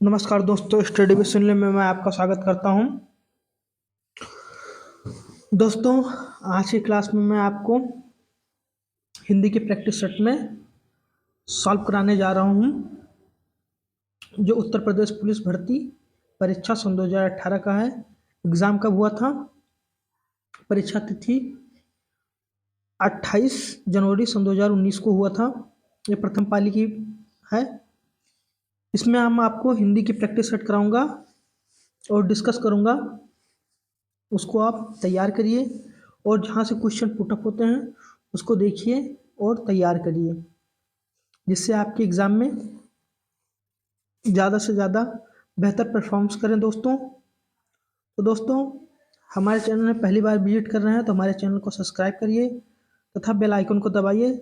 नमस्कार दोस्तों, study with सुनने में मैं आपका स्वागत करता हूं। दोस्तों, आज की क्लास में मैं आपको हिंदी के प्रैक्टिस सेट में सॉल्व कराने जा रहा हूं, जो उत्तर प्रदेश पुलिस भर्ती परीक्षा सन 2018 का है। एग्ज़ाम कब हुआ था? परीक्षा तिथि 28 जनवरी सन 2019 को हुआ था। ये प्रथम पाली की है। इसमें हम आपको हिंदी की प्रैक्टिस सेट कराऊंगा और डिस्कस करूंगा। उसको आप तैयार करिए और जहाँ से क्वेश्चन पुटअप होते हैं उसको देखिए और तैयार करिए, जिससे आपके एग्ज़ाम में ज़्यादा से ज़्यादा बेहतर परफॉर्मेंस करें दोस्तों। तो दोस्तों, हमारे चैनल में पहली बार विजिट कर रहे हैं तो हमारे चैनल को सब्सक्राइब करिए तथा बेल आइकन को दबाइए,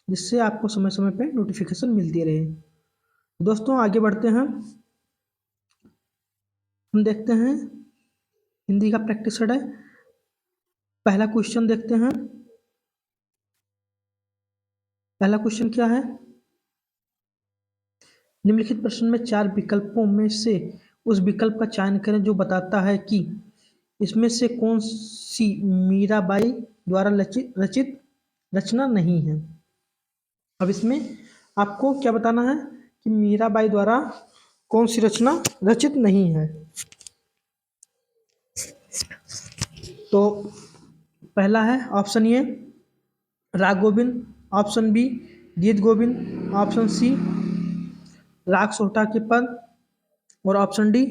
जिससे आपको समय समय पर नोटिफिकेशन मिलती रहे। दोस्तों, आगे बढ़ते हैं। हम देखते हैं हिंदी का प्रैक्टिस सेट है। पहला क्वेश्चन देखते हैं। पहला क्वेश्चन क्या है? निम्नलिखित प्रश्न में 4 विकल्पों में से उस विकल्प का चयन करें जो बताता है कि इसमें से कौन सी मीराबाई द्वारा रचित रचना नहीं है। अब इसमें आपको क्या बताना है कि मीराबाई द्वारा कौन सी रचना रचित नहीं है। तो पहला है ऑप्शन ए राग गोविंद, ऑप्शन बी गीत गोविंद, ऑप्शन सी राग सोहटा के पद और ऑप्शन डी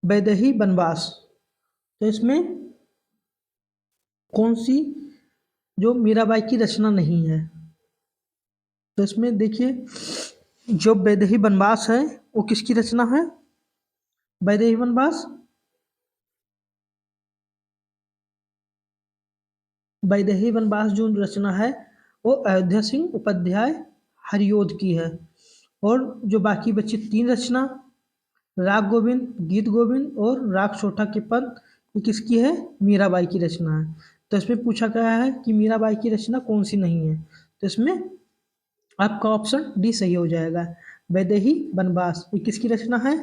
वैदेही वनवास। तो इसमें कौन सी जो मीराबाई की रचना नहीं है? तो इसमें देखिए, जो वैदेही वनवास है वो किसकी रचना है? वैदेही वनवास वैदेही वनवास जो रचना है वो अयोध्या सिंह उपाध्याय हरियोध की है। और जो बाकी बची 3 रचना राग गोविंद, गीत गोविंद और राग सोठा के पद, ये किसकी है? मीराबाई की रचना है। तो इसमें पूछा गया है कि मीराबाई की रचना कौन सी नहीं है। तो इसमें आपका ऑप्शन डी सही हो जाएगा। वैदेही वनवास ये किसकी रचना है?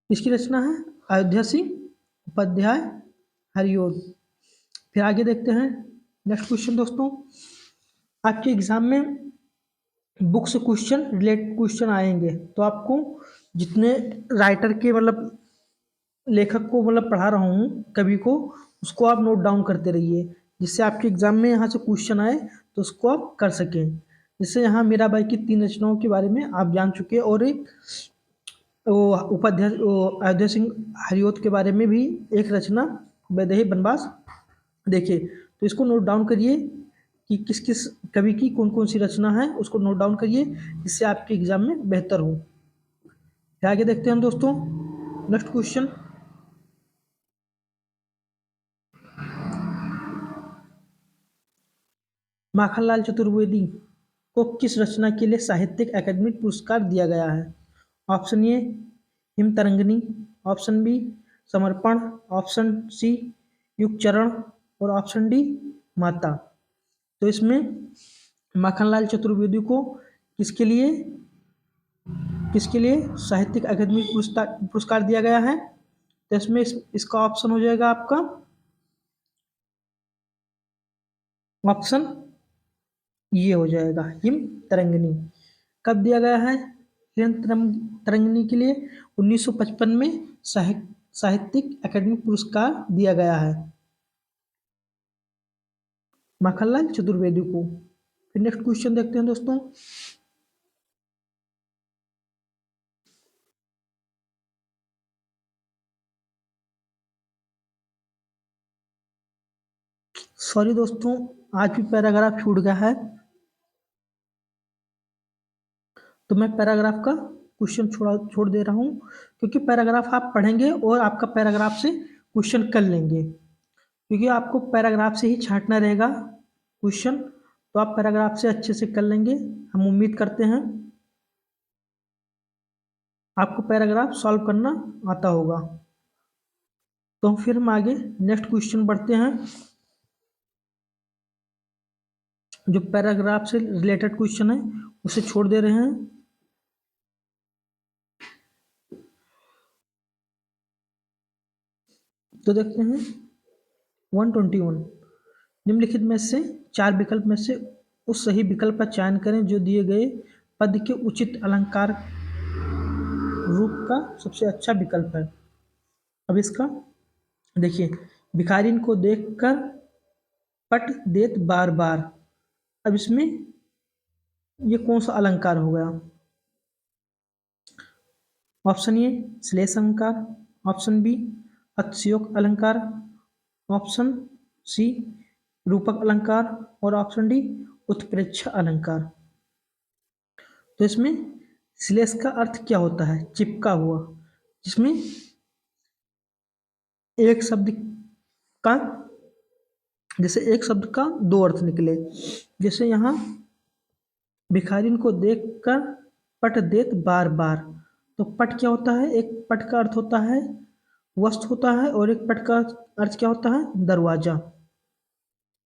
किसकी रचना है? अयोध्या सिंह उपाध्याय हरियोध। फिर आगे देखते हैं नेक्स्ट क्वेश्चन। दोस्तों, आपके एग्जाम में बुक से क्वेश्चन रिलेटेड क्वेश्चन आएंगे, तो आपको जितने राइटर के लेखक को पढ़ा रहा हूँ कवि को, उसको आप नोट डाउन करते रहिए, जिससे आपके एग्जाम में यहाँ से क्वेश्चन आए तो उसको आप कर सकें। जिससे यहाँ मीराबाई की 3 रचनाओं के बारे में आप जान चुके हैं और एक अयोध्या सिंह हरियोध के बारे में भी एक रचना वैदेही वनवास देखिए। तो इसको नोट डाउन करिए कि किस किस कवि की कौन कौन सी रचना है, उसको नोट डाउन करिए, जिससे आपके एग्जाम में बेहतर हो। फिर आगे देखते हैं हम दोस्तों नेक्स्ट क्वेश्चन। माखनलाल चतुर्वेदी को किस रचना के लिए साहित्यिक अकादमी पुरस्कार दिया गया है? ऑप्शन ए हिमतरंगिनी, ऑप्शन बी समर्पण, ऑप्शन सी युगचरण और ऑप्शन डी माता। तो इसमें माखनलाल चतुर्वेदी को किसके लिए साहित्यिक अकादमी पुरस्कार दिया गया है? तो इसमें इसका ऑप्शन हो जाएगा आपका ऑप्शन ये हो जाएगा हिम तरंगिनी। कब दिया गया है हिम तरंगिनी के लिए? 1955 में साहित्यिक अकादमी पुरस्कार दिया गया है माखनलाल चतुर्वेदी को। फिर नेक्स्ट क्वेश्चन देखते हैं दोस्तों। सॉरी दोस्तों, आज भी पैराग्राफ छूट गया है, तो मैं पैराग्राफ का क्वेश्चन छोड़ दे रहा हूँ, क्योंकि पैराग्राफ आप पढ़ेंगे और आपका पैराग्राफ से क्वेश्चन कर लेंगे, क्योंकि आपको पैराग्राफ से ही छांटना रहेगा क्वेश्चन। तो आप पैराग्राफ से अच्छे से कर लेंगे, हम उम्मीद करते हैं आपको पैराग्राफ सॉल्व करना आता होगा। तो फिर हम आगे नेक्स्ट क्वेश्चन बढ़ते हैं। जो पैराग्राफ से रिलेटेड क्वेश्चन है उसे छोड़ दे रहे हैं। तो देखते हैं 121। निम्नलिखित में से 4 विकल्प में से उस सही विकल्प का चयन करें जो दिए गए पद के उचित अलंकार रूप का सबसे अच्छा विकल्प है। अब इसका देखिए, भिखारिन को देखकर पट देत बार बार। अब इसमें ये कौन सा अलंकार हो गया? ऑप्शन ए श्लेष अलंकार, ऑप्शन बी अतिशयोक्ति अलंकार, ऑप्शन सी रूपक अलंकार और ऑप्शन डी उत्प्रेक्षा अलंकार। तो इसमें श्लेष का अर्थ क्या होता है? चिपका हुआ, जिसमें एक शब्द का, जैसे एक शब्द का दो अर्थ निकले। जैसे यहाँ भिखारिन को देखकर पट देत बार बार। तो पट क्या होता है? एक पट का अर्थ होता है वस्तु होता है, और एक पट का अर्थ क्या होता है? दरवाजा।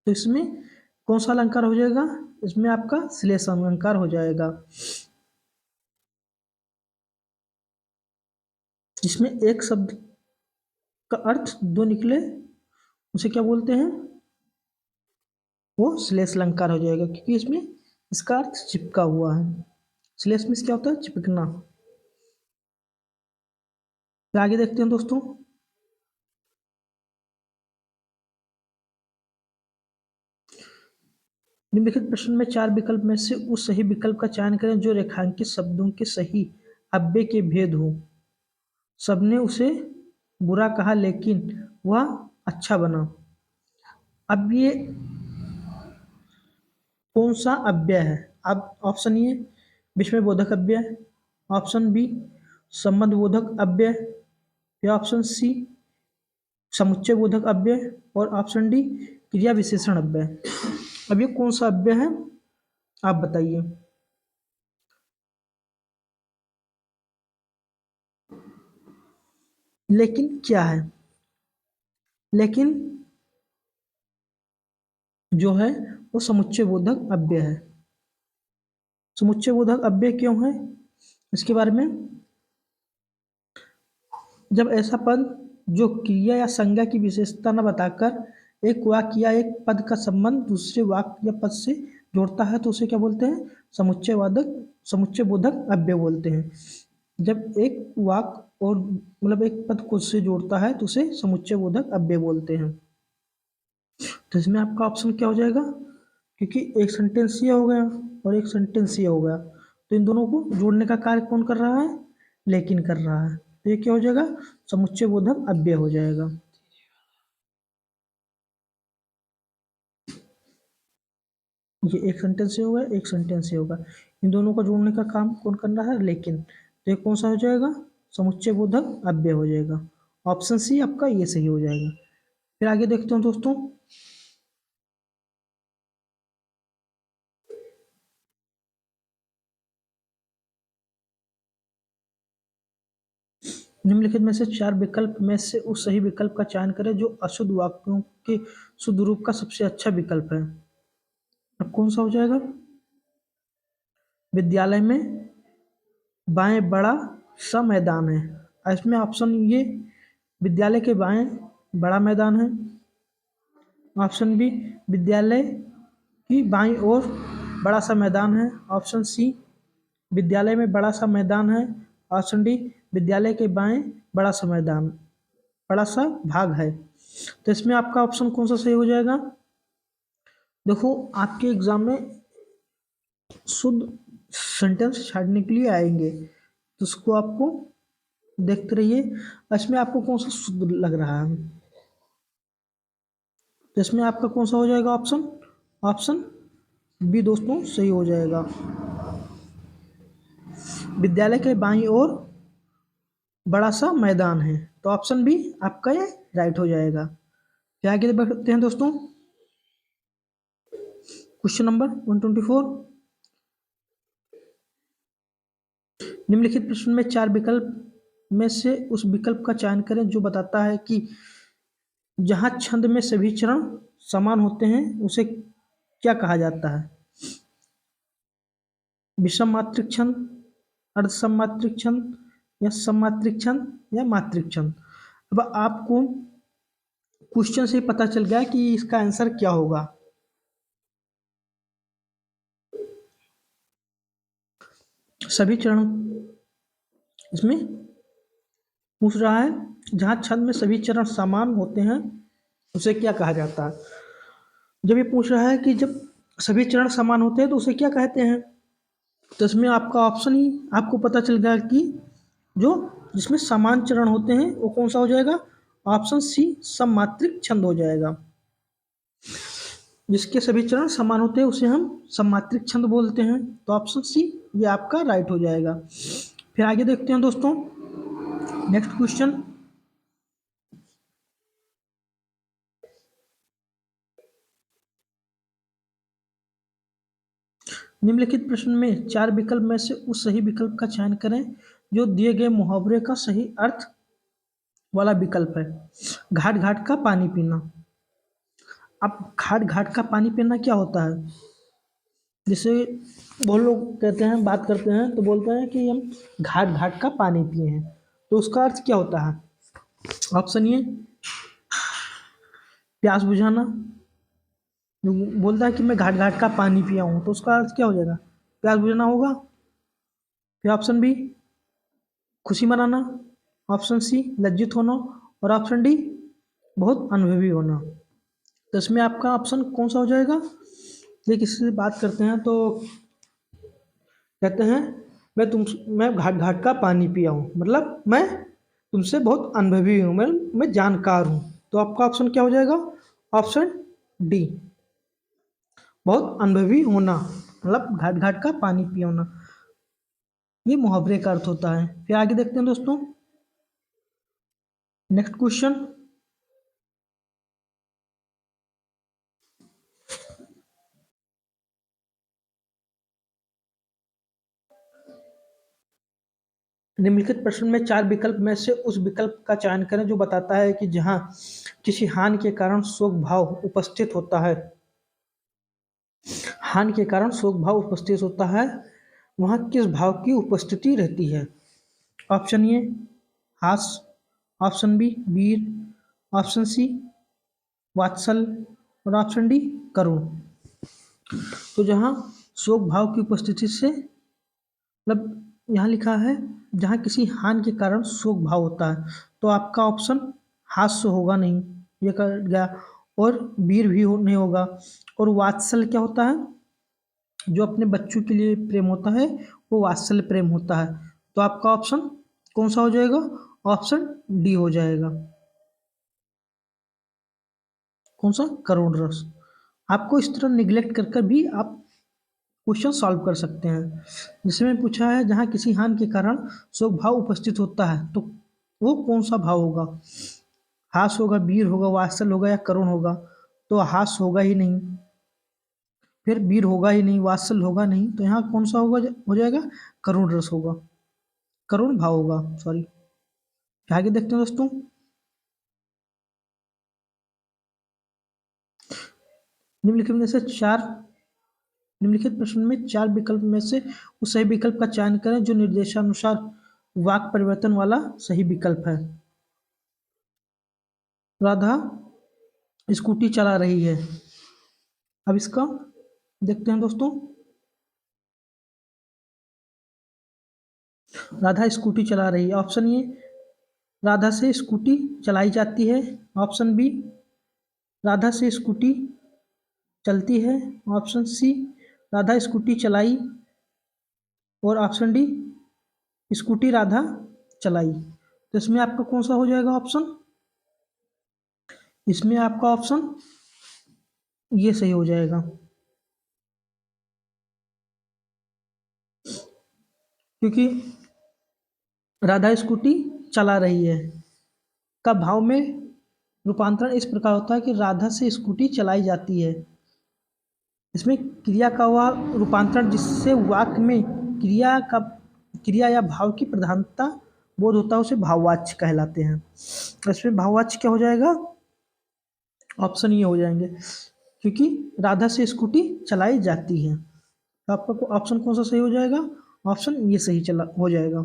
तो इसमें कौन सा अलंकार हो जाएगा? इसमें आपका श्लेष अलंकार हो जाएगा, जिसमें एक शब्द का अर्थ दो निकले, उसे क्या बोलते हैं? वो श्लेष अलंकार हो जाएगा, क्योंकि इसमें इसका अर्थ चिपका हुआ है। श्लेष में क्या होता है? चिपकना। तो आगे देखते हैं दोस्तों। निम्नलिखित प्रश्न में 4 विकल्प में से उस सही विकल्प का चयन करें जो रेखांकित शब्दों के सही अव्यय के भेद हो। सबने उसे बुरा कहा लेकिन वह अच्छा बना। अब ये कौन सा अव्यय है? अब ऑप्शन ए विस्मय बोधक अव्यय, ऑप्शन बी संबंध बोधक अव्यय, या ऑप्शन सी समुच्चय बोधक अव्यय, और ऑप्शन डी क्रिया विशेषण अव्यय। अब ये कौन सा अव्यय है, आप बताइए। लेकिन क्या है? लेकिन जो है वो समुच्चय बोधक अव्यय है। समुच्चय बोधक अव्यय क्यों है? इसके बारे में, जब ऐसा पद जो क्रिया या संज्ञा की विशेषता न बताकर एक वाक्य या एक पद का संबंध दूसरे वाक्य या पद से जोड़ता है तो उसे क्या बोलते हैं? समुच्चय बोधक अव्यय बोलते हैं। जब एक वाक्य और मतलब एक पद को से जोड़ता है तो उसे समुच्चय बोधक अव्यय बोलते हैं। तो इसमें आपका ऑप्शन क्या हो जाएगा? क्योंकि एक सेंटेंस ये हो गया और एक सेंटेंस ये हो गया, तो इन दोनों को जोड़ने का कार्य कौन कर रहा है? लेकिन कर रहा है। तो ये क्या हो जाएगा? समुच्चय बोधक अव्यय हो जाएगा। ये एक सेंटेंस से होगा, एक सेंटेंस से होगा, इन दोनों को जोड़ने का काम कौन कर रहा है? लेकिन। तो ये कौन सा हो जाएगा? समुच्चय बोधक अव्यय हो जाएगा। ऑप्शन सी आपका ये सही हो जाएगा। फिर आगे देखते हैं दोस्तों। निम्नलिखित में से 4 विकल्प में से उस सही विकल्प का चयन करें जो अशुद्ध वाक्यों के शुद्ध रूप का सबसे अच्छा विकल्प है। अब कौन सा हो जाएगा? विद्यालय में बाएं बड़ा सा मैदान है। इसमें ऑप्शन ये विद्यालय के बाएं बड़ा मैदान है, ऑप्शन बी विद्यालय की बाईं ओर बड़ा सा मैदान है, ऑप्शन सी विद्यालय में बड़ा सा मैदान है, ऑप्शन डी विद्यालय के बाएं बड़ा सा मैदान, बड़ा सा भाग है। तो इसमें आपका ऑप्शन कौन सा सही हो जाएगा? देखो, आपके एग्जाम में शुद्ध सेंटेंस छाड़ने के लिए आएंगे, तो उसको आपको देखते रहिए। इसमें आपको कौन सा शुद्ध लग रहा है? तो इसमें आपका कौन सा हो जाएगा ऑप्शन? ऑप्शन बी दोस्तों सही हो जाएगा। विद्यालय के बाईं ओर बड़ा सा मैदान है, तो ऑप्शन बी आपका ये राइट हो जाएगा। क्या आगे बढ़ते हैं दोस्तों। Question number 124। निम्नलिखित प्रश्न में 4 विकल्प में से उस विकल्प का चयन करें जो बताता है कि जहाँ छंद में सभी चरण समान होते हैं उसे क्या कहा जाता है? विषम मात्रिक छंद, अर्ध सममात्रिक छंद, या सममात्रिक छंद, या मात्रिक छंद। अब आपको क्वेश्चन से पता चल गया कि इसका आंसर क्या होगा। सभी चरण इसमें पूछ रहा है, जहाँ छंद में सभी चरण समान होते हैं उसे क्या कहा जाता है। जब ये पूछ रहा है कि जब सभी चरण समान होते हैं तो उसे क्या कहते हैं, तो इसमें आपका ऑप्शन ही आपको पता चल गया कि जो जिसमें समान चरण होते हैं वो कौन सा हो जाएगा, ऑप्शन सी सममात्रिक छंद हो जाएगा। जिसके सभी चरण समान होते हैं उसे हम सममात्रिक छंद बोलते हैं, तो ऑप्शन सी ये आपका राइट हो जाएगा। फिर आगे देखते हैं दोस्तों, नेक्स्ट क्वेश्चन। निम्नलिखित प्रश्न में चार विकल्प में से उस सही विकल्प का चयन करें जो दिए गए मुहावरे का सही अर्थ वाला विकल्प है। घाट घाट का पानी पीना। अब घाट घाट का पानी पीना क्या होता है, जैसे बहुत लोग कहते हैं, बात करते हैं तो बोलते हैं कि हम घाट घाट का पानी पिए हैं, तो उसका अर्थ क्या होता है। ऑप्शन ए प्यास बुझाना, जो बोलता है कि मैं घाट घाट का पानी पिया हूँ तो उसका अर्थ क्या हो जाएगा, प्यास बुझाना होगा। फिर ऑप्शन बी खुशी मनाना, ऑप्शन सी लज्जित होना, और ऑप्शन डी बहुत अनुभवी होना। तो इसमें आपका ऑप्शन कौन सा हो जाएगा। ये किसी से बात करते हैं तो कहते हैं मैं घाट घाट का पानी पिया हूँ, मतलब मैं तुमसे बहुत अनुभवी हूँ, मैं जानकार हूँ। तो आपका ऑप्शन क्या हो जाएगा, ऑप्शन डी बहुत अनुभवी होना, मतलब घाट घाट का पानी पिया होना, ये मुहावरे का अर्थ होता है। फिर आगे देखते हैं दोस्तों, नेक्स्ट क्वेश्चन। निम्नलिखित प्रश्न में चार विकल्प में से उस विकल्प का चयन करें जो बताता है कि जहां किसी हानि के कारण शोक भाव उपस्थित होता है, हानि के कारण शोक भाव उपस्थित होता है, वहां किस भाव की उपस्थिति रहती है। ऑप्शन ए हास, ऑप्शन बी वीर, ऑप्शन सी वात्सल, और ऑप्शन डी करुण। तो जहाँ शोक भाव की उपस्थिति से, मतलब यहाँ लिखा है जहाँ किसी हानि के कारण शोक भाव होता है, तो आपका ऑप्शन हास्य होगा नहीं, ये कर गया, और वीर भी नहीं होगा, और वात्सल क्या होता है, जो अपने बच्चों के लिए प्रेम होता है वो वात्सल्य प्रेम होता है। तो आपका ऑप्शन कौन सा हो जाएगा, ऑप्शन डी हो जाएगा। कौन सा, करुण रस। आपको इस तरह निग्लेक्ट कर कर भी आप क्वेश्चन सॉल्व कर सकते हैं। जिसमें पूछा है जहाँ किसी हानि के कारण शोक भाव उपस्थित होता है तो वो कौन सा भाव होगा, हास होगा, वीर होगा, वात्सल होगा, या करुण होगा। तो हास होगा ही नहीं, फिर वीर होगा ही नहीं, वात्सल होगा नहीं, तो यहाँ कौन सा होगा, हो जाएगा करुण रस होगा, करुण भाव होगा, सॉरी। आगे देखते हैं दोस्तों, निम्नलिखित में से चार निम्नलिखित प्रश्न में चार विकल्प में से उस सही विकल्प का चयन करें जो निर्देशानुसार वाक्य परिवर्तन वाला सही विकल्प है। राधा स्कूटी चला रही है। अब इसका देखते हैं दोस्तों, राधा स्कूटी चला रही है। ऑप्शन ए राधा से स्कूटी चलाई जाती है, ऑप्शन बी राधा से स्कूटी चलती है, ऑप्शन सी राधा स्कूटी चलाई, और ऑप्शन डी स्कूटी राधा चलाई। तो इसमें आपका कौन सा हो जाएगा ऑप्शन, इसमें आपका ऑप्शन ये सही हो जाएगा, क्योंकि राधा स्कूटी चला रही है का भाव में रूपांतरण इस प्रकार होता है कि राधा से स्कूटी चलाई जाती है। इसमें क्रिया का हुआ रूपांतरण जिससे वाक्य में क्रिया या भाव की प्रधानता बोध होता है उसे भाववाच्य कहलाते हैं। इसमें भाववाच्य क्या हो जाएगा, ऑप्शन ये हो जाएंगे, क्योंकि राधा से स्कूटी चलाई जाती है। तो आपका ऑप्शन कौन सा सही हो जाएगा, ऑप्शन ये सही चला हो जाएगा।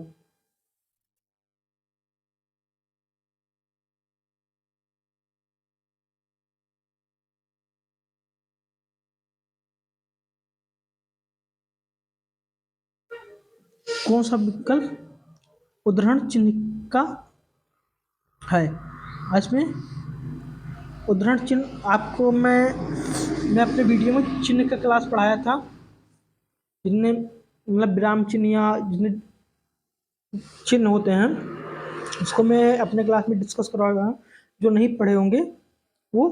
कौन सा विकल्प उद्धरण चिन्ह का है? इसमें उद्धरण चिन्ह आपको मैं अपने वीडियो में चिन्ह का क्लास पढ़ाया था, जिनमें मतलब विराम चिन्ह या जितने चिन्ह होते हैं उसको मैं अपने क्लास में डिस्कस करवाया। जो नहीं पढ़े होंगे वो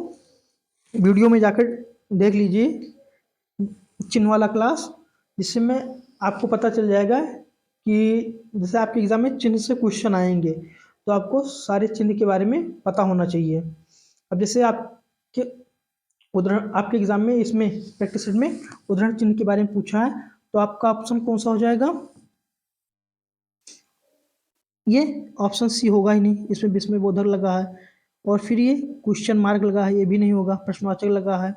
वीडियो में जाकर देख लीजिए चिन्ह वाला क्लास, जिससे मैं आपको पता चल जाएगा कि जैसे आपके एग्जाम में चिन्ह से क्वेश्चन आएंगे तो आपको सारे चिन्ह के बारे में पता होना चाहिए। अब जैसे आपके उदाहरण आपके एग्जाम में इसमें प्रैक्टिस सेट में उदाहरण चिन्ह के बारे में पूछा है, तो आपका ऑप्शन कौन सा हो जाएगा? ये ऑप्शन सी होगा ही नहीं, इसमें विस्मय बोधक लगा है, और फिर ये क्वेश्चन मार्क लगा है, ये भी नहीं होगा, प्रश्नवाचक लगा है,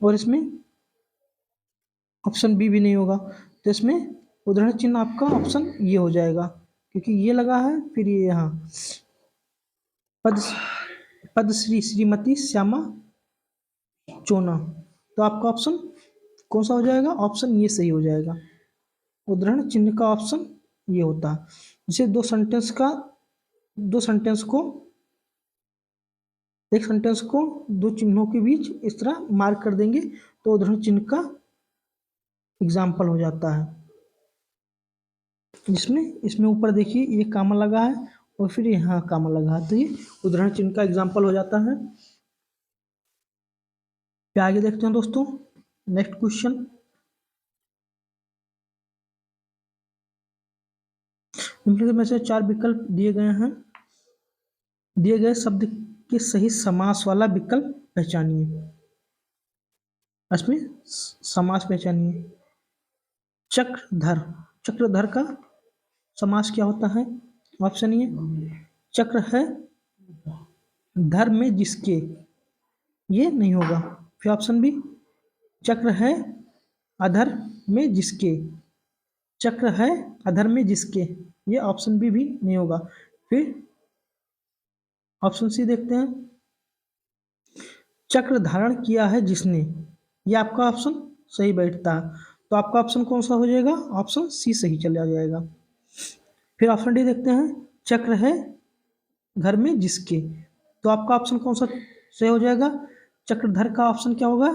और इसमें ऑप्शन बी भी नहीं होगा। तो इसमें उदाहरण चिन्ह आपका ऑप्शन ये हो जाएगा, क्योंकि ये लगा है, फिर ये यहाँ पद पदश्री श्रीमती श्यामा चोना, तो आपका ऑप्शन कौन सा हो जाएगा? ऑप्शन ये सही हो जाएगा। उदाहरण चिन्ह का ऑप्शन ये होता है। जैसे दो सेंटेंस को एक सेंटेंस को दो चिन्हों के बीच इस तरह मार्क कर देंगे तो उदाहरण चिन्ह का एग्जाम्पल हो जाता है। जिसमें इसमें ऊपर देखिए ये कामा लगा है और फिर यहाँ कामा लगा है, तो ये उदाहरण चिन्ह का एग्जाम्पल हो जाता है। फिर आगे देखते हैं दोस्तों, नेक्स्ट क्वेश्चन। निम्नलिखित में से 4 विकल्प दिए गए हैं, दिए गए शब्द के सही समास वाला विकल्प पहचानिए। इसमें समास पहचानिए। चक्रधर, चक्रधर का समास क्या होता है? ऑप्शन ए चक्र है धर में जिसके, ये नहीं होगा। फिर ऑप्शन बी चक्र है अधर में जिसके, चक्र है अधर में जिसके, ये ऑप्शन बी भी नहीं होगा। फिर ऑप्शन सी देखते हैं, चक्र धारण किया है जिसने, ये आपका ऑप्शन सही बैठता है, तो आपका ऑप्शन कौन सा हो जाएगा? ऑप्शन सी सही चला जाएगा। फिर ऑप्शन डी देखते हैं, चक्र है घर में जिसके, तो आपका ऑप्शन कौन सा सही हो जाएगा? चक्रधर का ऑप्शन क्या होगा?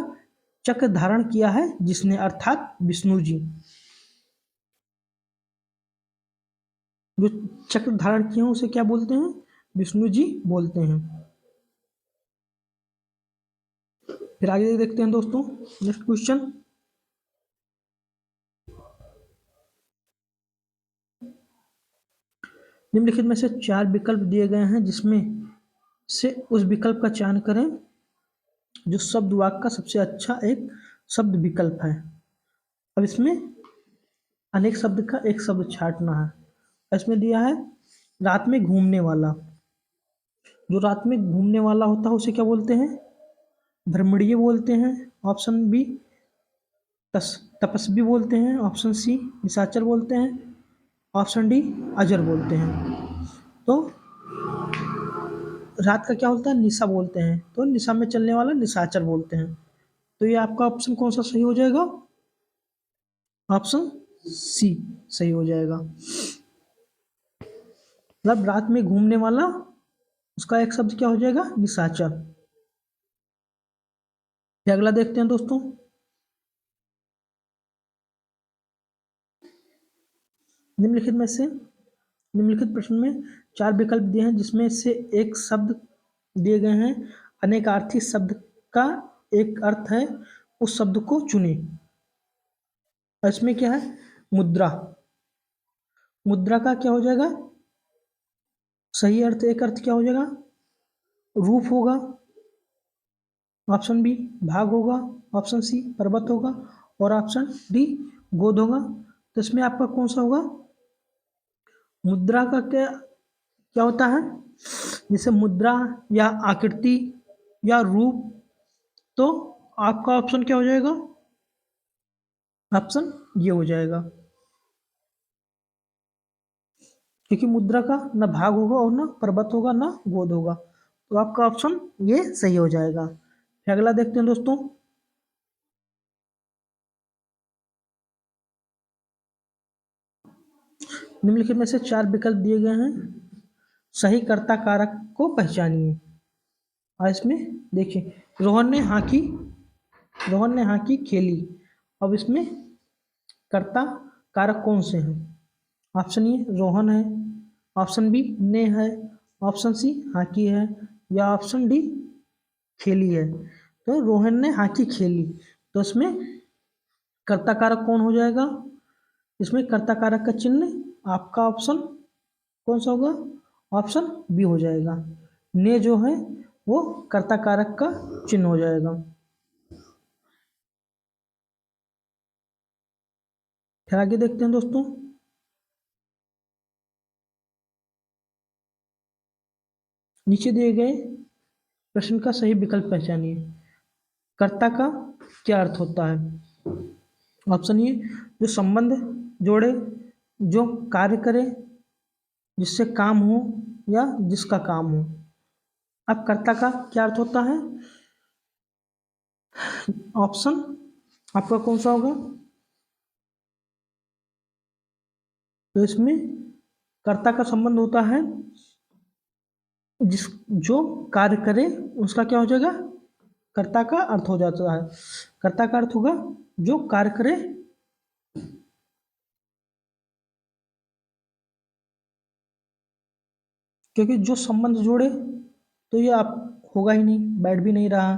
चक्र धारण किया है जिसने, अर्थात विष्णु जी। जो चक्र धारण किए हैं उसे क्या बोलते हैं? विष्णु जी बोलते हैं। फिर आगे देखते हैं दोस्तों, नेक्स्ट क्वेश्चन। निम्नलिखित में से 4 विकल्प दिए गए हैं, जिसमें से उस विकल्प का चयन करें जो शब्द वाक्य का सबसे अच्छा एक शब्द विकल्प है। अब इसमें अनेक शब्द का एक शब्द छांटना है। इसमें दिया है रात में घूमने वाला, जो रात में घूमने वाला होता है उसे क्या बोलते हैं? भ्रमणीय बोलते हैं। ऑप्शन बी तपस्वी बोलते हैं। ऑप्शन सी निशाचर बोलते हैं। ऑप्शन डी अजर बोलते हैं। तो रात का क्या होता है? निशा बोलते हैं, तो निशा में चलने वाला निशाचर बोलते हैं। तो ये आपका ऑप्शन कौन सा सही हो जाएगा? ऑप्शन सी सही हो जाएगा। मतलब रात में घूमने वाला, उसका एक शब्द क्या हो जाएगा? निशाचर। फिर अगला देखते हैं दोस्तों, निम्नलिखित प्रश्न में 4 विकल्प दिए हैं, जिसमें से एक शब्द दिए गए हैं अनेकार्थी शब्द का एक अर्थ है, उस शब्द को चुने। इसमें क्या है? मुद्रा, मुद्रा का क्या हो जाएगा? सही अर्थ एक अर्थ क्या हो जाएगा? रूप होगा। ऑप्शन बी भाग होगा। ऑप्शन सी पर्वत होगा और ऑप्शन डी गोद होगा। तो इसमें आपका कौन सा होगा? मुद्रा का क्या क्या होता है? जैसे मुद्रा या आकृति या रूप, तो आपका ऑप्शन क्या हो जाएगा? ऑप्शन ये हो जाएगा, क्योंकि मुद्रा का ना भाग होगा और ना पर्वत होगा ना गोद होगा, तो आपका ऑप्शन ये सही हो जाएगा। फिर अगला देखते हैं दोस्तों, निम्नलिखित में से 4 विकल्प दिए गए हैं, सही कर्ता कारक को पहचानिए। और इसमें देखिए, रोहन ने हॉकी खेली। अब इसमें कर्ता कारक कौन से हैं? ऑप्शन ए रोहन है, ऑप्शन बी ने है, ऑप्शन सी हॉकी है, या ऑप्शन डी खेली है। तो रोहन ने हॉकी खेली, तो इसमें कर्ता कारक कौन हो जाएगा? इसमें कर्ता कारक का चिन्ह आपका ऑप्शन कौन सा होगा? ऑप्शन बी हो जाएगा। ने जो है वो कर्ता कारक का चिन्ह हो जाएगा। फिर आगे देखते हैं दोस्तों, नीचे दिए गए प्रश्न का सही विकल्प पहचानिए। कर्ता का क्या अर्थ होता है? ऑप्शन ए जो संबंध जोड़े, जो कार्य करे, जिससे काम हो या जिसका काम हो। अब कर्ता का क्या अर्थ होता है? ऑप्शन आपका कौन सा होगा? तो इसमें कर्ता का संबंध होता है जिस जो कार्य करे उसका क्या हो जाएगा? कर्ता का अर्थ हो जाता है। कर्ता का अर्थ होगा जो कार्य करे, क्योंकि जो संबंध जोड़े तो ये आप होगा ही नहीं, बैठ भी नहीं रहा।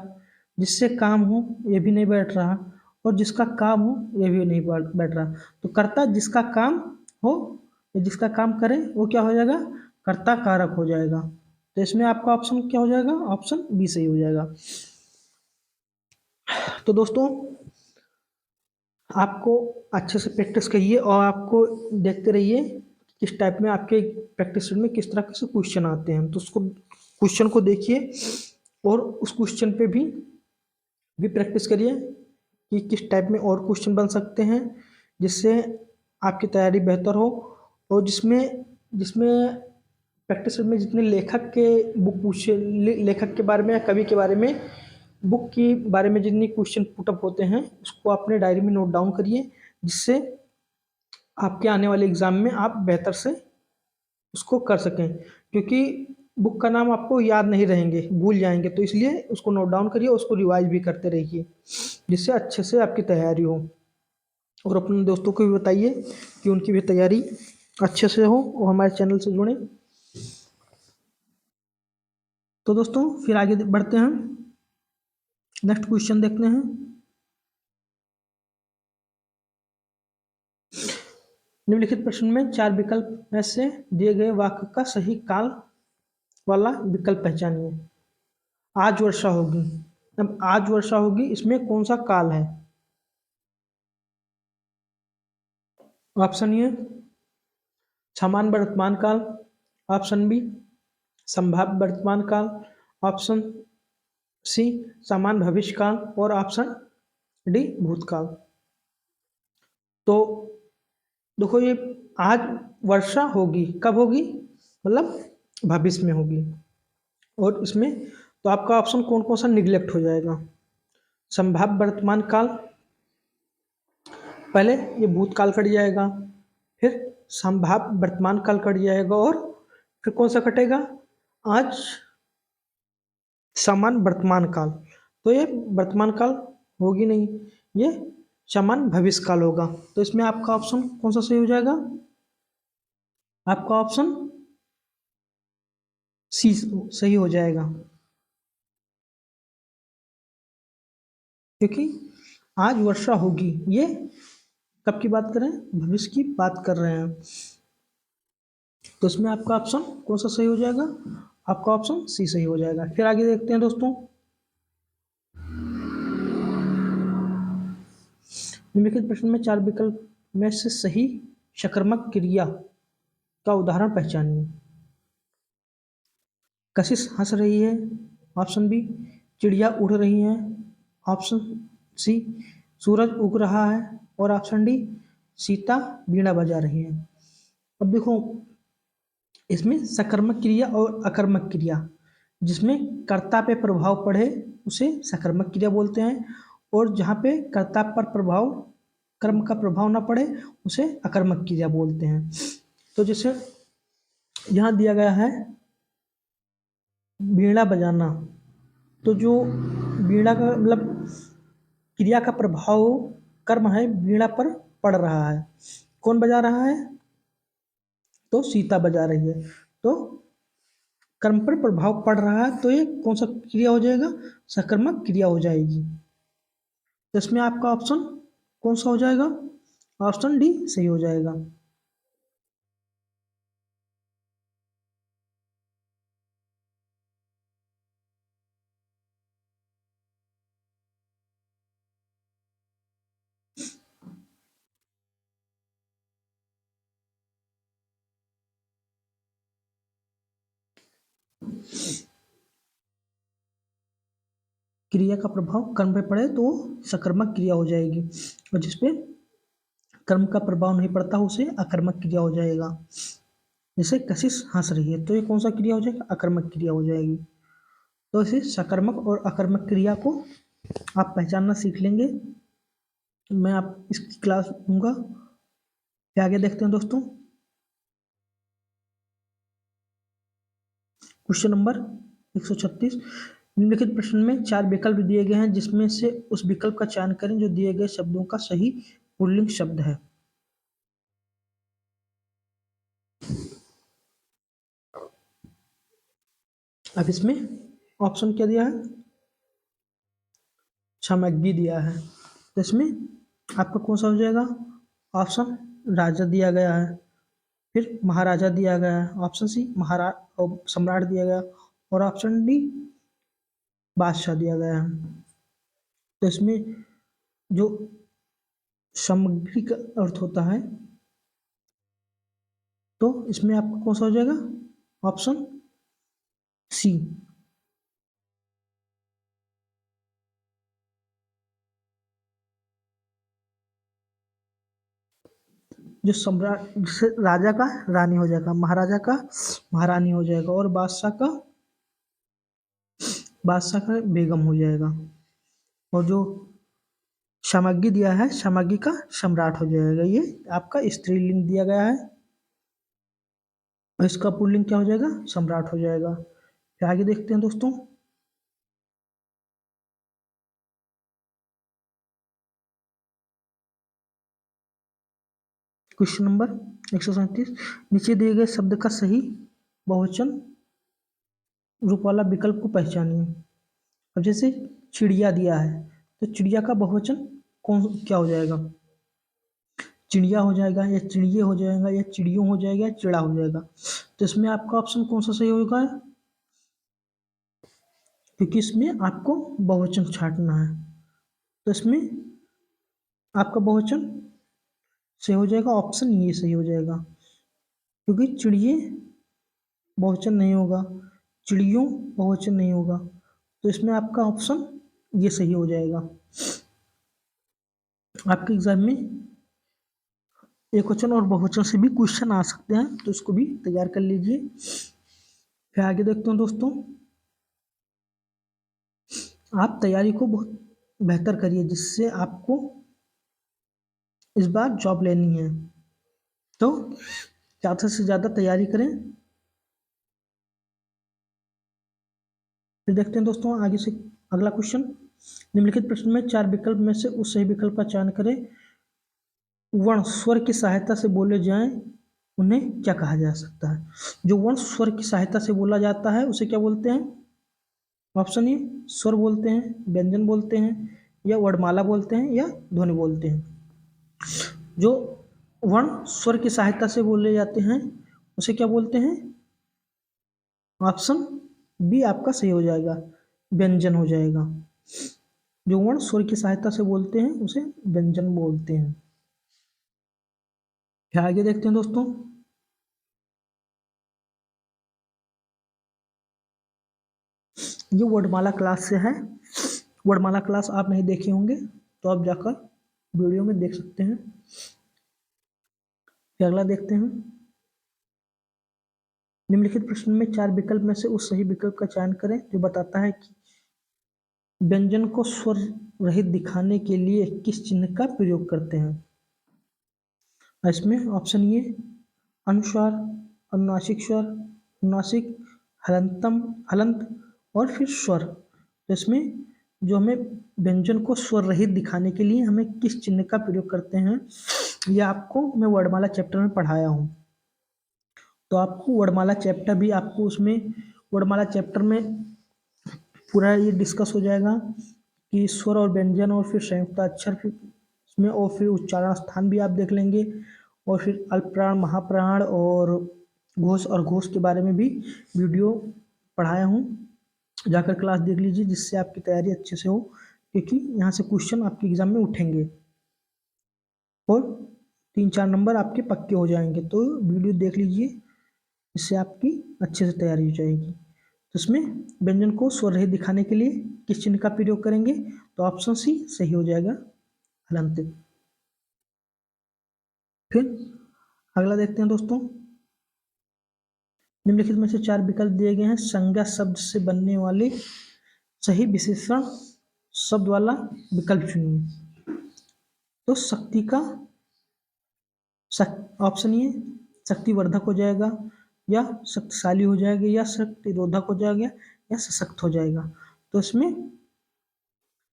जिससे काम हो ये भी नहीं बैठ रहा, और जिसका काम हो ये भी नहीं बैठ रहा। तो कर्ता जिसका काम हो या जिसका काम करे वो क्या हो जाएगा? कर्ता कारक हो जाएगा। तो इसमें आपका ऑप्शन क्या हो जाएगा? ऑप्शन बी सही हो जाएगा। तो दोस्तों, आपको अच्छे से प्रैक्टिस करिए और आपको देखते रहिए किस टाइप में आपके प्रैक्टिस में किस तरह से क्वेश्चन आते हैं। तो उसको क्वेश्चन को देखिए और उस क्वेश्चन पे भी प्रैक्टिस करिए कि किस टाइप में और क्वेश्चन बन सकते हैं, जिससे आपकी तैयारी बेहतर हो। और जिसमें जिसमें प्रैक्टिस में जितने लेखक के बुक पूछे, लेखक के बारे में या कवि के बारे में, बुक के बारे में जितनी क्वेश्चन पुटअप होते हैं उसको अपने डायरी में नोट डाउन करिए, जिससे आपके आने वाले एग्ज़ाम में आप बेहतर से उसको कर सकें। क्योंकि बुक का नाम आपको याद नहीं रहेंगे, भूल जाएंगे, तो इसलिए उसको नोट डाउन करिए, उसको रिवाइज भी करते रहिए, जिससे अच्छे से आपकी तैयारी हो। और अपने दोस्तों को भी बताइए कि उनकी भी तैयारी अच्छे से हो और हमारे चैनल से जुड़ें। तो दोस्तों फिर आगे बढ़ते हैं, नेक्स्ट क्वेश्चन देखते हैं। निम्नलिखित प्रश्न में 4 विकल्प में से दिए गए वाक्य का सही काल वाला विकल्प पहचानिए। आज वर्षा होगी। अब आज वर्षा होगी, इसमें कौन सा काल है? ऑप्शन ए समान वर्तमान काल, ऑप्शन बी संभाव्य वर्तमान काल, ऑप्शन सी समान भविष्य काल, और ऑप्शन डी भूतकाल। तो देखो, ये आज वर्षा होगी कब होगी? मतलब भविष्य में होगी। और इसमें तो आपका ऑप्शन कौन कौन सा निगलेक्ट हो जाएगा? संभाव्य वर्तमान काल, पहले ये भूतकाल कट जाएगा, फिर संभाव्य वर्तमान काल कट जाएगा, और फिर कौन सा कटेगा? आज समान वर्तमान काल। तो ये वर्तमान काल होगी नहीं, ये समान भविष्य काल होगा। तो इसमें आपका ऑप्शन कौन सा सही हो जाएगा? आपका ऑप्शन सी सही हो जाएगा, क्योंकि आज वर्षा होगी ये कब की बात कर रहे हैं? भविष्य की बात कर रहे हैं। तो इसमें आपका ऑप्शन कौन सा सही हो जाएगा? आपका ऑप्शन सी सही हो जाएगा। फिर आगे देखते हैं दोस्तों, निम्नलिखित प्रश्न में 4 विकल्प में से सही सकर्मक क्रिया का उदाहरण पहचानिए। कशिश हंस रही है, ऑप्शन बी चिड़िया उड़ रही है, ऑप्शन सी सूरज उग रहा है, और ऑप्शन डी सीता वीणा बजा रही है। अब देखो, इसमें सकर्मक क्रिया और अकर्मक क्रिया, जिसमें कर्ता पे प्रभाव पड़े उसे सकर्मक क्रिया बोलते हैं, और जहाँ पे कर्ता पर कर्म का प्रभाव ना पड़े उसे अकर्मक क्रिया बोलते हैं। तो जैसे यहाँ दिया गया है वीणा बजाना, तो जो वीणा का मतलब क्रिया का प्रभाव कर्म है वीणा पर पड़ रहा है। कौन बजा रहा है? तो सीता बजा रही है। तो कर्म पर प्रभाव पड़ रहा है, तो ये कौन सा क्रिया हो जाएगा? सकर्मक क्रिया हो जाएगी। तो इसमें आपका ऑप्शन कौन सा हो जाएगा? ऑप्शन डी सही हो जाएगा। क्रिया का प्रभाव कर्म पे पड़े तो वो सकर्मक क्रिया हो जाएगी, और जिसपे कर्म का प्रभाव नहीं पड़ता उसे अकर्मक क्रिया हो जाएगा। जैसे कशिश हंस रही है, तो ये कौन सा क्रिया हो जाएगा? अकर्मक क्रिया हो जाएगी। तो इसे सकर्मक और अकर्मक क्रिया को आप पहचानना सीख लेंगे। मैं आप इसकी क्लास दूंगा। फिर आगे देखते हैं दोस्तों। Question number 136। निम्नलिखित प्रश्न में 4 विकल्प दिए गए हैं, जिसमें से उस विकल्प का चयन करें जो दिए गए शब्दों का सही पुल्लिंग शब्द है। अब इसमें ऑप्शन क्या दिया है? सामग्री दिया है। तो इसमें आपका कौन सा हो जाएगा? ऑप्शन राजा दिया गया है, फिर महाराजा दिया गया है, ऑप्शन सी महाराज और सम्राट दिया गया, और ऑप्शन डी बादशाह दिया गया है। तो इसमें जो सामग्री का अर्थ होता है, तो इसमें आपका कौन सा हो जाएगा? Option C. जो सम्राट, जैसे राजा का रानी हो जाएगा, महाराजा का महारानी हो जाएगा, और बादशाह का बेगम हो जाएगा, और जो सामग्री दिया है सामग्री का सम्राट हो जाएगा। ये आपका स्त्रीलिंग दिया गया है, और इसका पुल्लिंग क्या हो जाएगा? सम्राट हो जाएगा। फिर आगे देखते हैं दोस्तों। Question number 137। नीचे दिए गए शब्द का सही बहुवचन रूप वाला विकल्प को पहचानिए। अब जैसे चिड़िया दिया है, तो चिड़िया का बहुवचन कौन क्या हो जाएगा? चिड़िया हो जाएगा, या चिड़िए हो जाएगा, या चिड़ियों हो जाएगा, या चिड़ा हो जाएगा। तो इसमें आपका ऑप्शन कौन सा सही होगा? क्योंकि इसमें आपको बहुवचन छांटना है, तो इसमें आपका बहुवचन सही हो जाएगा, ऑप्शन ये सही हो जाएगा। क्योंकि चिड़िए बहुवचन नहीं होगा, चिड़ियों बहुवचन नहीं होगा, तो इसमें आपका ऑप्शन ये सही हो जाएगा। आपके एग्जाम में एक वचन और बहुवचन से भी क्वेश्चन आ सकते हैं, तो इसको भी तैयार कर लीजिए। फिर आगे देखते हैं दोस्तों। आप तैयारी को बहुत बेहतर करिए, जिससे आपको इस बार जॉब लेनी है, तो ज़्यादा से ज़्यादा तैयारी करें। फिर देखते हैं दोस्तों आगे से अगला क्वेश्चन। निम्नलिखित प्रश्न में 4 विकल्प में से उस सही विकल्प का चयन करें। वर्ण स्वर की सहायता से बोले जाएं, उन्हें क्या कहा जा सकता है? जो वर्ण स्वर की सहायता से बोला जाता है उसे क्या बोलते हैं? ऑप्शन ए स्वर बोलते हैं, व्यंजन बोलते हैं, या वर्णमाला बोलते हैं, या ध्वनि बोलते हैं। जो वर्ण स्वर की सहायता से बोले जाते हैं उसे क्या बोलते हैं? ऑप्शन बी आपका सही हो जाएगा, व्यंजन हो जाएगा। जो वर्ण स्वर की सहायता से बोलते हैं उसे व्यंजन बोलते हैं। फिर आगे देखते हैं दोस्तों। ये वर्णमाला क्लास से है। वर्णमाला क्लास आप नहीं देखे होंगे तो आप जाकर वीडियो में देख सकते हैं। फिर अगला देखते हैं। निम्नलिखित प्रश्न में 4 विकल्प में से उस सही विकल्प का चयन करें जो बताता है कि व्यंजन को स्वर रहित दिखाने के लिए किस चिन्ह का प्रयोग करते हैं। इसमें ऑप्शन ए अनुस्वार, अनुनासिक स्वर, अनुनासिक, हलंतम, हलंत और फिर स्वर। तो इसमें जो हमें व्यंजन को स्वर रहित दिखाने के लिए हमें किस चिन्ह का प्रयोग करते हैं, ये आपको मैं वर्णमाला चैप्टर में पढ़ाया हूँ। तो आपको वर्णमाला चैप्टर भी आपको उसमें वर्णमाला चैप्टर में पूरा ये डिस्कस हो जाएगा कि स्वर और व्यंजन और फिर संयुक्त अक्षर फिर इसमें और फिर उच्चारण स्थान भी आप देख लेंगे और फिर अल्पप्राण, महाप्राण और घोष के बारे में भी वीडियो पढ़ाया हूँ। जाकर क्लास देख लीजिए जिससे आपकी तैयारी अच्छे से हो, क्योंकि यहाँ से क्वेश्चन आपके एग्जाम में उठेंगे और 3-4 नंबर आपके पक्के हो जाएंगे। तो वीडियो देख लीजिए, इससे आपकी अच्छे से तैयारी हो जाएगी। तो इसमें व्यंजन को स्वर रहित दिखाने के लिए किस चिन्ह का प्रयोग करेंगे, तो ऑप्शन सी सही हो जाएगा, हलंत। फिर अगला देखते हैं दोस्तों, निम्नलिखित में से 4 विकल्प दिए गए हैं। संज्ञा शब्द से बनने वाले सही विशेषण शब्द वाला विकल्प चुनिए। तो शक्ति का ऑप्शन ये शक्तिवर्धक हो जाएगा, या शक्तिशाली हो जाएगा, या शक्तिरोधक हो जाएगा, या सशक्त हो जाएगा। तो इसमें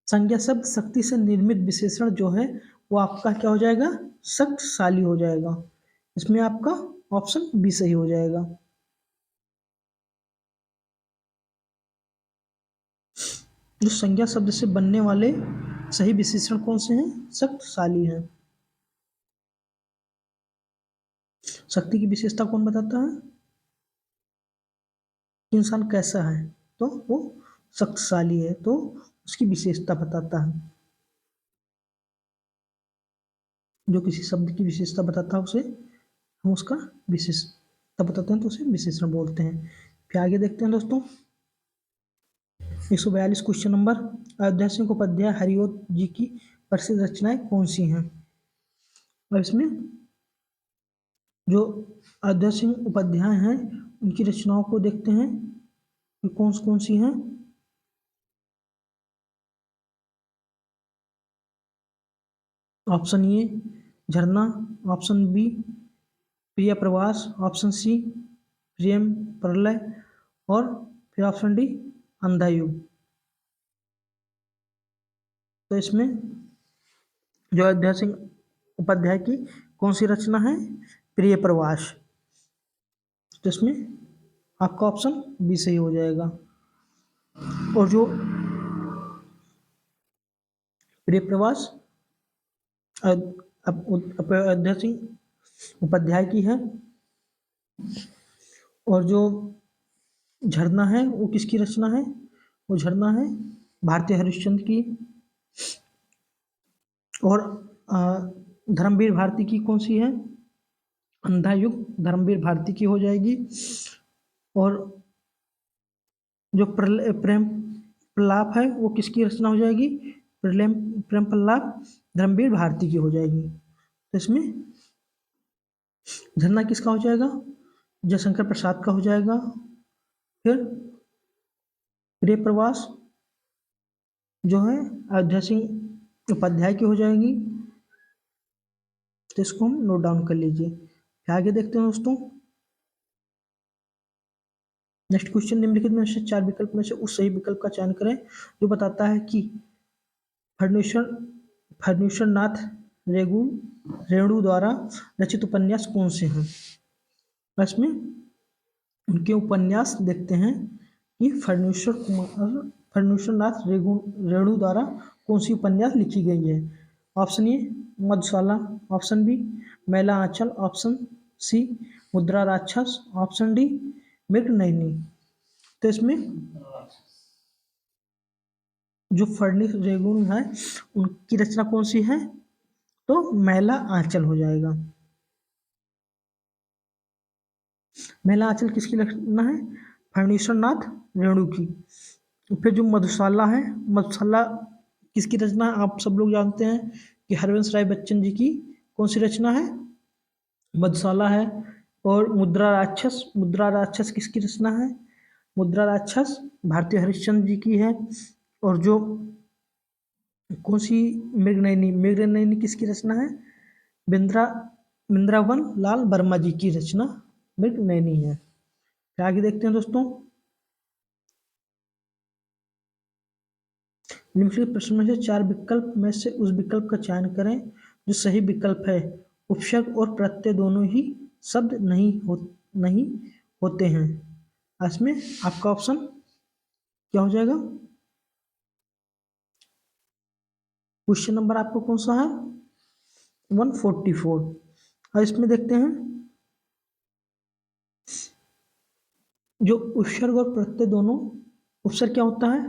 संज्ञा शब्द शक्ति से निर्मित विशेषण जो है वो आपका क्या हो जाएगा, शक्तिशाली हो जाएगा। इसमें आपका ऑप्शन बी सही हो जाएगा। जो संज्ञा शब्द से बनने वाले सही विशेषण कौन से हैं, शक्तिशाली हैं। शक्ति की विशेषता कौन बताता है, इंसान कैसा है, तो वो शक्तिशाली है, तो उसकी विशेषता बताता है। जो किसी शब्द की विशेषता बताता है उसे हम उसका विशेषता बताते हैं, तो उसे विशेषण बोलते हैं। फिर आगे देखते हैं दोस्तों, 142 क्वेश्चन नंबर, अयोध्या सिंह उपाध्याय हरिओत जी की प्रसिद्ध रचनाएं कौन सी हैं। और इसमें जो अयोध्या सिंह उपाध्याय हैं उनकी रचनाओं को देखते हैं कि कौन सी हैं। ऑप्शन ए झरना, ऑप्शन बी प्रिय प्रवास, ऑप्शन सी प्रेम प्रलय और फिर ऑप्शन डी अंधा युग। तो इसमें जो अयोध्या सिंह उपाध्याय की कौन सी रचना है, प्रिय प्रवास। तो इसमें आपका ऑप्शन बी सही हो जाएगा। और जो प्रिय प्रवास अयोध्या सिंह उपाध्याय की है, और जो झरना है वो किसकी रचना है, वो झरना है भारतीय हरिश्चंद्र की। और धर्मवीर भारती की कौन सी है, अंधा युग धर्मवीर भारती की हो जाएगी। और जो प्रेम प्रलाप है वो किसकी रचना हो जाएगी, प्रेम प्रलाप धर्मवीर भारती की हो जाएगी। तो इसमें झरना किसका हो जाएगा, जयशंकर प्रसाद का हो जाएगा। फिर प्रिय प्रवास जो है अयोध्या सिंह उपाध्याय की हो जाएगी। तो इसको हम नोट डाउन कर लीजिए। फिर आगे देखते हैं दोस्तों, नेक्स्ट क्वेश्चन, निम्नलिखित में से 4 विकल्प में से उस सही विकल्प का चयन करें जो बताता है कि फर्न्यूशन नाथ रेणु द्वारा रचित उपन्यास कौन से हैं। इसमें उनके उपन्यास देखते हैं कि फर्न्यूशन नाथ रेणु द्वारा कौन सी उपन्यास लिखी गई है। Option A Madhushala, option B Maila Anchal, option C मुद्रा राक्षस, ऑप्शन डी मृगनयनी। तो इसमें जो फर्निश रेगुन है उनकी रचना कौन सी है, तो मैला आंचल हो जाएगा। मैला आंचल किसकी रचना है, फर्नीश्वर नाथ रेणु की। फिर जो मधुशाला है, मधुशाला किसकी रचना है, आप सब लोग जानते हैं कि हरवंश राय बच्चन जी की कौन सी रचना है, मधुशाला है। और मुद्रा राक्षस किसकी रचना है, मुद्रा राक्षस भारतीय हरिश्चंद्र जी की है। और जो कौन सी मृगनयनी किसकी रचना है, इंद्रावन लाल वर्मा जी की रचना मृगनयनी है। फिर आगे देखते हैं दोस्तों, निम्नलिखित प्रश्न में से 4 विकल्प में से उस विकल्प का चयन करें जो सही विकल्प है। उपसर्ग और प्रत्यय दोनों ही शब्द नहीं होते हैं। इसमें आपका ऑप्शन क्या हो जाएगा? क्वेश्चन नंबर आपको कौन सा है? 144। और इसमें देखते हैं, जो उपसर्ग और प्रत्यय दोनों, उपसर्ग क्या होता है?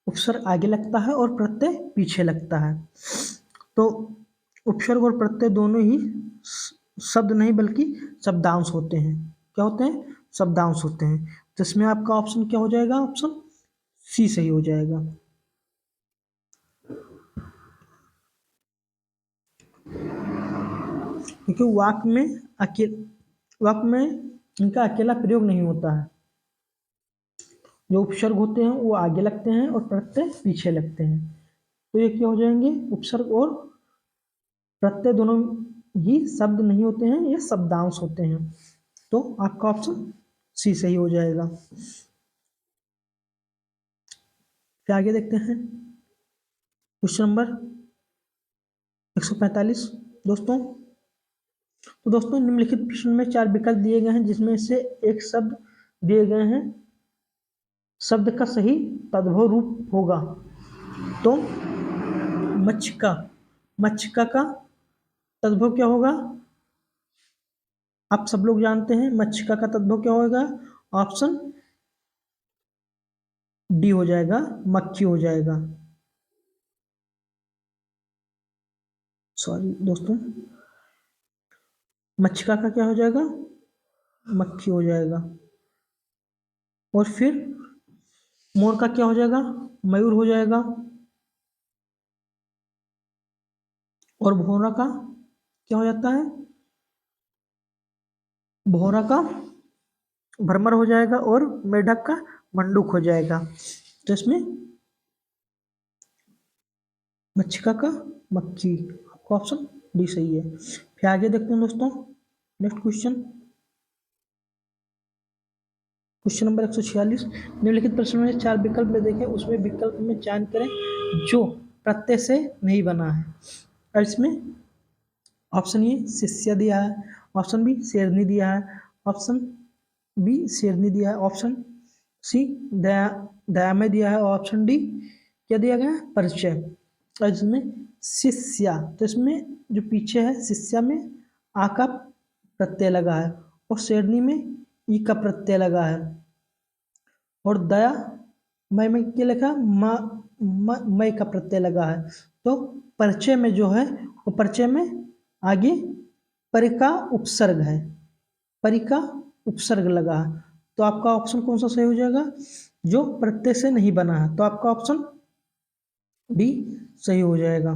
उपसर्ग आगे लगता है और प्रत्यय पीछे लगता है। तो उपसर्ग और प्रत्यय दोनों ही शब्द नहीं बल्कि शब्दांश होते हैं। क्या होते हैं? शब्दांश होते हैं। तो इसमें आपका ऑप्शन क्या हो जाएगा? ऑप्शन सी सही हो जाएगा। क्योंकि वाक्य में इनका अकेला प्रयोग नहीं होता है। जो उपसर्ग होते हैं वो आगे लगते हैं और प्रत्यय पीछे लगते हैं। तो ये क्या हो जाएंगे? उपसर्ग और प्रत्यय दोनों ही शब्द नहीं होते हैं, ये शब्दांश होते हैं। तो आपका ऑप्शन सी सही हो जाएगा। फिर आगे देखते हैं, क्वेश्चन नंबर 145 दोस्तों। तो दोस्तों, निम्नलिखित प्रश्न में 4 विकल्प दिए गए हैं जिसमें से एक शब्द दिए गए हैं, शब्द का सही तद्भव रूप होगा। तो मच्छका, मच्छका का तद्भव क्या होगा? आप सब लोग जानते हैं मच्छका का तद्भव क्या होगा। ऑप्शन डी हो जाएगा, मक्खी हो जाएगा। सॉरी दोस्तों, मच्छका का क्या हो जाएगा? मक्खी हो जाएगा। और फिर मोर का क्या हो जाएगा? मयूर हो जाएगा। और भौरा का क्या हो जाता है? भौरा का भ्रमर हो जाएगा। और मेढक का मंडूक हो जाएगा। तो इसमें मच्छिका का मक्खी, आपका ऑप्शन डी सही है। फिर आगे देखते हैं दोस्तों, नेक्स्ट क्वेश्चन, क्वेश्चन नंबर 146। निम्नलिखित प्रश्न में 4 विकल्प में देखें, उसमें विकल्प में चयन करें जो प्रत्यय से नहीं बना है। और इसमें ऑप्शन ए शिष्य दिया है, ऑप्शन बी शेरनी दिया है, ऑप्शन बी शेरनी दिया है, ऑप्शन सी दयामय दिया है, और ऑप्शन डी क्या दिया गया है? परिचय। और इसमें शिष्या, तो इसमें जो पीछे है शिष्या में आ का प्रत्यय लगा है और शेरनी में ई का प्रत्यय लगा है। और दया मैं क्या लिखा? मय का प्रत्यय लगा है। तो परिचय में जो है वो परिचय में आगे परि का उपसर्ग है, परि का उपसर्ग लगा है। तो आपका ऑप्शन कौन सा सही हो जाएगा? जो प्रत्यय से नहीं बना है। तो आपका ऑप्शन डी सही हो जाएगा।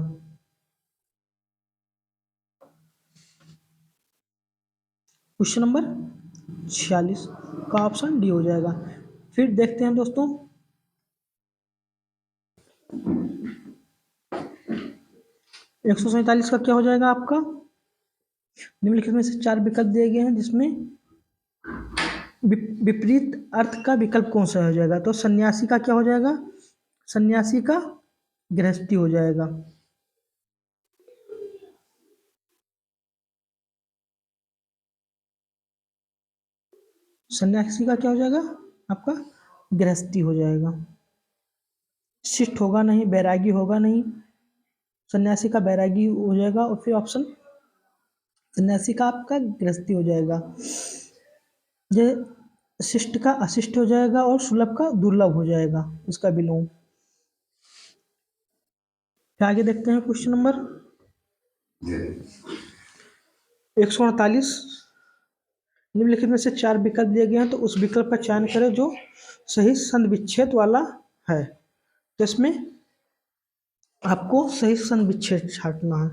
क्वेश्चन नंबर 46 का ऑप्शन डी हो जाएगा। फिर देखते हैं दोस्तों, 147 का क्या हो जाएगा आपका? निम्नलिखित में से 4 विकल्प दिए गए हैं जिसमें विपरीत अर्थ का विकल्प कौन सा हो जाएगा? तो सन्यासी का क्या हो जाएगा? सन्यासी का गृहस्थी हो जाएगा। सन्यासी का क्या हो जाएगा? आपका गृहस्थी हो जाएगा। शिष्ट होगा नहीं, बैरागी होगा नहीं, सन्यासी का बैरागी हो जाएगा। और फिर ऑप्शन सन्यासी का आपका गृहस्थी हो जाएगा। ये शिष्ट का अशिष्ट हो जाएगा और सुलभ का दुर्लभ हो जाएगा, इसका विलोम। फिर आगे देखते हैं, क्वेश्चन नंबर 148। निम्नलिखित में से 4 विकल्प दिए गए हैं, तो उस विकल्प का चयन करें जो सही संधि विच्छेद वाला है। तो इसमें आपको सही संधि विच्छेद छांटना है।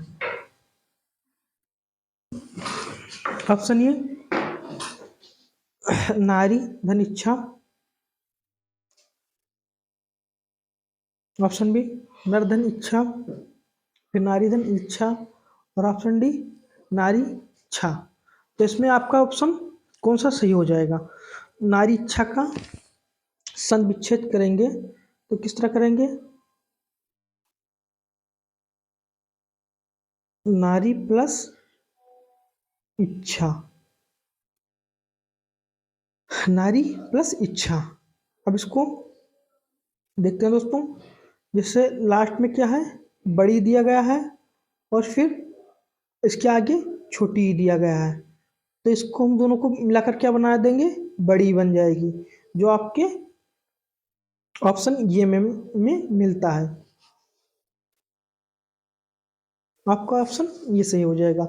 ऑप्शन ए नारी धन इच्छा, ऑप्शन बी नर धन इच्छा, फिर नारी धन इच्छा, और ऑप्शन डी नारी इच्छा। तो इसमें आपका ऑप्शन कौन सा सही हो जाएगा? नारी इच्छा का संधि विच्छेद करेंगे तो किस तरह करेंगे? नारी प्लस इच्छा, नारी प्लस इच्छा। अब इसको देखते हैं दोस्तों, जिससे लास्ट में क्या है, बड़ी दिया गया है और फिर इसके आगे छोटी ही दिया गया है। तो इसको हम दोनों को मिलाकर क्या बना देंगे, बड़ी बन जाएगी, जो आपके ऑप्शन ये में मिलता है। आपका ऑप्शन ये सही हो जाएगा,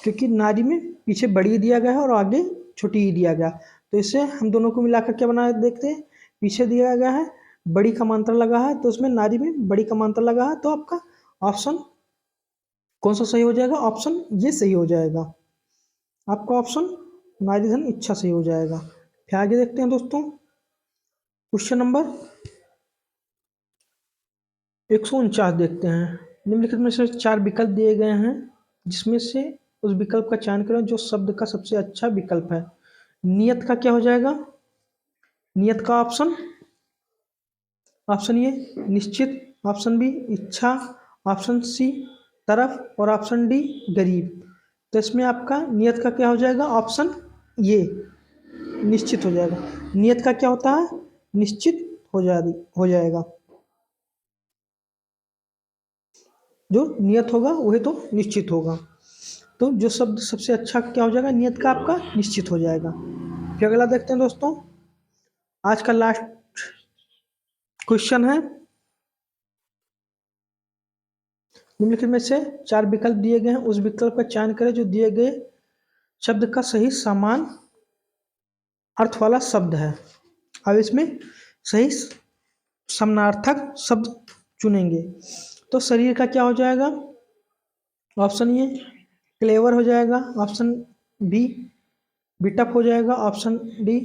क्योंकि नारी में पीछे बड़ी दिया गया है और आगे छोटी ही दिया गया। तो इसे हम दोनों को मिलाकर क्या बना देखते हैं, पीछे दिया गया है बड़ी कमांतर लगा है, तो उसमें नारी में बड़ी कमांतर लगा है, तो आपका ऑप्शन कौन सा सही हो जाएगा? ऑप्शन ये सही हो जाएगा। आपका ऑप्शन नारी धन इच्छा सही हो जाएगा। फिर आगे देखते हैं दोस्तों, क्वेश्चन नंबर 149 देखते हैं। निम्नलिखित में से 4 विकल्प दिए गए हैं, जिसमें से उस विकल्प का चयन करें जो शब्द का सबसे अच्छा विकल्प है। नियत का क्या हो जाएगा? नियत का ऑप्शन, ऑप्शन ए निश्चित, ऑप्शन बी इच्छा, ऑप्शन सी तरफ और ऑप्शन डी गरीब। तो इसमें आपका नियत का क्या हो जाएगा? ऑप्शन ये निश्चित हो जाएगा। नियत का क्या होता है? निश्चित हो जाएगा। जो नियत होगा वही तो निश्चित होगा। तो जो शब्द सबसे अच्छा क्या हो जाएगा? नियत का आपका निश्चित हो जाएगा। फिर अगला देखते हैं दोस्तों, आज का लास्ट क्वेश्चन है। निम्नलिखित में से 4 विकल्प दिए गए हैं, उस विकल्प का चयन करें जो दिए गए शब्द का सही समान अर्थ वाला शब्द है। अब इसमें सही समानार्थक शब्द चुनेंगे। तो शरीर का क्या हो जाएगा? ऑप्शन ए क्लेवर हो जाएगा, ऑप्शन बी बिटअप हो जाएगा, ऑप्शन डी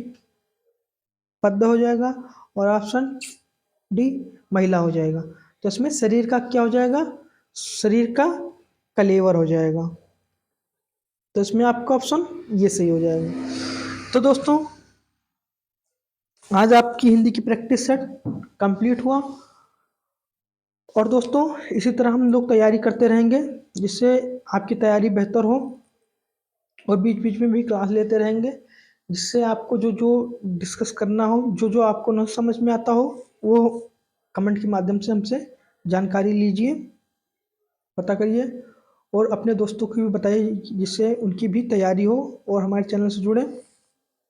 पद्य हो जाएगा और ऑप्शन डी महिला हो जाएगा। तो इसमें शरीर का क्या हो जाएगा? शरीर का कलेवर हो जाएगा। तो इसमें आपका ऑप्शन ये सही हो जाएगा। तो दोस्तों आज आपकी हिंदी की प्रैक्टिस सेट कंप्लीट हुआ, और दोस्तों इसी तरह हम लोग तैयारी करते रहेंगे, जिससे आपकी तैयारी बेहतर हो, और बीच बीच में भी क्लास लेते रहेंगे, जिससे आपको जो जो डिस्कस करना हो, जो जो आपको न समझ में आता हो, वो कमेंट के माध्यम से हमसे जानकारी लीजिए, पता करिए, और अपने दोस्तों को भी बताइए, जिससे उनकी भी तैयारी हो और हमारे चैनल से जुड़े।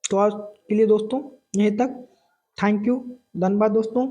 तो आज के लिए दोस्तों यहीं तक। थैंक यू, धन्यवाद दोस्तों।